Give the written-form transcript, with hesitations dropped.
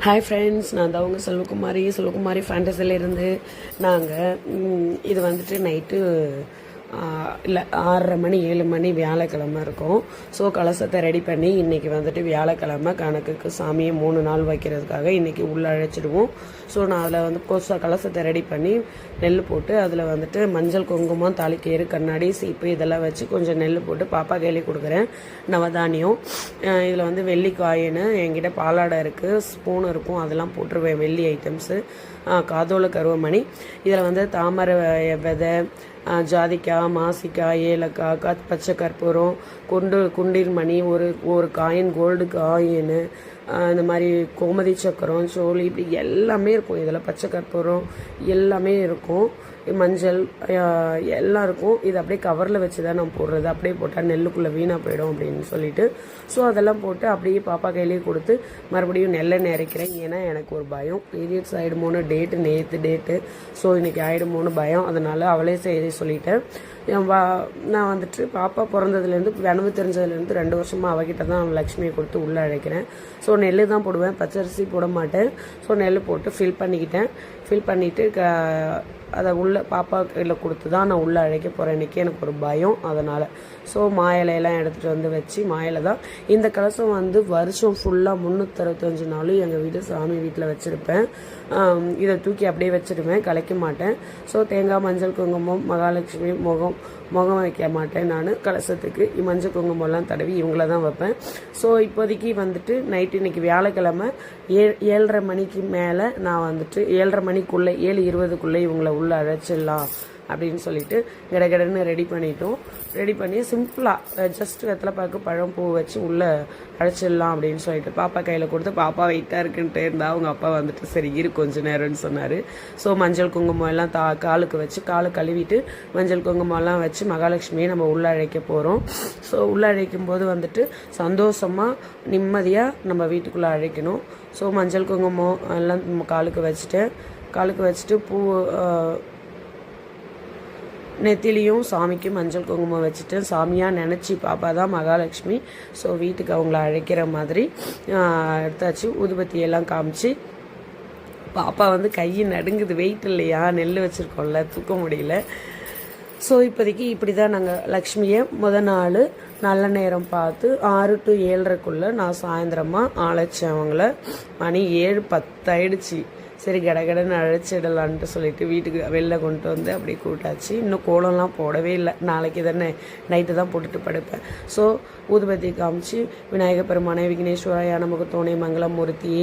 Hi friends, நான் தான் உங்கள் செல்வகுமாரி ஃபேண்டஸிலேருந்து. நாங்கள் இது வந்துட்டு நைட்டு இல்லை 6:30 மணி 7 மணி வியாழக்கிழமை இருக்கும். ஸோ கலசத்தை ரெடி பண்ணி இன்றைக்கி வந்துட்டு வியாழக்கிழமை கணக்குக்கு சாமியை 3 நாள் வைக்கிறதுக்காக இன்றைக்கி உள்ளே அழைச்சிடுவோம். ஸோ நான் அதில் வந்து கலசத்தை ரெடி பண்ணி நெல் போட்டு அதில் வந்துட்டு மஞ்சள் குங்குமம் தாலிக்கயிறு கண்ணாடி சீப்பு இதெல்லாம் வச்சு கொஞ்சம் நெல் போட்டு பாப்பா கையிலே கொடுக்குறேன். நவதானியம் இதில் வந்து வெள்ளி காயின், என்கிட்ட பாலாடை இருக்குது, ஸ்பூன் இருக்கும், அதெல்லாம் போட்டுருவேன். வெள்ளி ஐட்டம்ஸு, காதோல கருவமணி, இதில் வந்து தாமரை விதை, ஜாதிக்காய், மாசிக்காய், ஏலக்காய், பச்சை கற்பூரம், குண்டில் மணி, ஒரு காயின், கோல்டு காயின், இந்த மாதிரி கோமதி சக்கரம், சோழி, இப்படி எல்லாமே இருக்கும். இதில் பச்சை கற்பூரம் எல்லாமே இருக்கும், மஞ்சள் எல்லாம் இருக்கும். இது அப்படியே கவரில் வச்சு தான் நான் போடுறது. அப்படியே போட்டால் நெல்லுக்குள்ளே வீணாக போயிடும் அப்படின்னு சொல்லிட்டு ஸோ அதெல்லாம் போட்டு அப்படியே பாப்பா கையிலேயே கொடுத்து மறுபடியும் நெல்லை இறக்கிறேன். ஏன்னா எனக்கு ஒரு பயம், பீரியட்ஸ் ஆகிடுமோன்னு, நேற்று டேட்டு, ஸோ இன்றைக்கி ஆகிடுமோன்னு பயம். அதனால் அவளே செய்ய சொல்லிட்டேன். நான் வந்துட்டு பாப்பா பிறந்ததுலேருந்து கனவு தெரிஞ்சதுலேருந்து 2 வருஷமாக அவகிட்ட தான் லக்ஷ்மியை கொடுத்து உள்ளே அழைக்கிறேன். ஸோ நெல் தான் போடுவேன், பச்சரிசி போட மாட்டேன். ஸோ நெல் போட்டு ஃபில் பண்ணிவிட்டு அதை உள்ளே பாப்பா கையில் கொடுத்து தான் நான் உள்ளே அழைக்க போகிறேன். இன்றைக்கி எனக்கு ஒரு பயம், அதனால். ஸோ மாயிலையெல்லாம் எடுத்துகிட்டு வந்து வச்சு, மாயிலை தான் இந்த கலசம் வந்து வருஷம் ஃபுல்லாக 365 நாளும் எங்கள் வீடு சாமி வீட்டில் வச்சுருப்பேன். இதை தூக்கி அப்படியே வச்சுருவேன், கலைக்க மாட்டேன். ஸோ தேங்காய், மஞ்சள் குங்குமம், மகாலட்சுமி முகம் வைக்க மாட்டேன். நான் கலசத்துக்கு மஞ்சள் குங்குமம்லாம் தடவி இவங்கள தான் வைப்பேன். ஸோ இப்போதைக்கு வந்துட்டு நைட்டு இன்றைக்கி வியாழக்கிழமை 7:30 மணிக்கு மேலே நான் வந்துட்டு 7:30 மணிக்குள்ளே 7:20க்குள்ளே இவங்களை உள்ளே அழைச்சிடலாம் அப்படின்னு சொல்லிட்டு கடகடன்னு ரெடி பண்ணி சிம்பிளாக ஜஸ்ட் வெத்தலை பாக்கு, பழம், பூ வச்சு உள்ளே அழைச்சிடலாம் அப்படின்னு சொல்லிட்டு பாப்பா கையில் கொடுத்து, பாப்பா வெயிட்டாக இருக்குன்ட்டு இருந்தால் அவங்க அப்பா வந்துட்டு சரி இரு கொஞ்சம் நேரம்னு சொன்னார். ஸோ மஞ்சள் குங்குமம் எல்லாம் காலுக்கு வச்சு, காலை கழுவிட்டு மஞ்சள் குங்குமம்லாம் வச்சு மகாலட்சுமியை நம்ம உள்ளே அழைக்க போகிறோம். ஸோ உள்ளே அழைக்கும் போது வந்துட்டு சந்தோஷமாக நிம்மதியாக நம்ம வீட்டுக்குள்ளே அழைக்கணும். ஸோ மஞ்சள் குங்குமம் எல்லாம் காலுக்கு வச்சுட்டு பூ நெத்திலையும் சாமிக்கு மஞ்சள் குங்குமம் வச்சுட்டு சாமியாக நினச்சி, பாப்பா தான் மகாலட்சுமி, ஸோ வீட்டுக்கு அவங்கள அழைக்கிற மாதிரி எடுத்தாச்சு. ஊதுபத்தியெல்லாம் காமிச்சு, பாப்பா வந்து கை நடுங்குது, வெயிட் இல்லையா, நெல் வச்சுருக்கோம்ல, தூக்க முடியல. ஸோ இப்போதைக்கு இப்படி தான் நாங்கள் லக்ஷ்மியை நாள் நல்ல நேரம் பார்த்து 6 to 7:30க்குள்ளே நான் சாயந்தரமாக அழைச்சேன். அவங்கள மணி 7:10 ஆயிடுச்சு. சரி கடகடன்னு அழைச்சிடலான்ட்டு சொல்லிட்டு வீட்டுக்கு வெளில கொண்டு வந்து அப்படி கூட்டாச்சு. இன்னும் கோலம்லாம் போடவே இல்லை, நாளைக்கு தானே, நைட்டு தான் போட்டுட்டு படுப்பேன். ஸோ ஊதுபத்தி காமிச்சு, விநாயகர் பெருமானே, விக்னேஸ்வராய நமக்கு துணை, மங்களமூர்த்தியே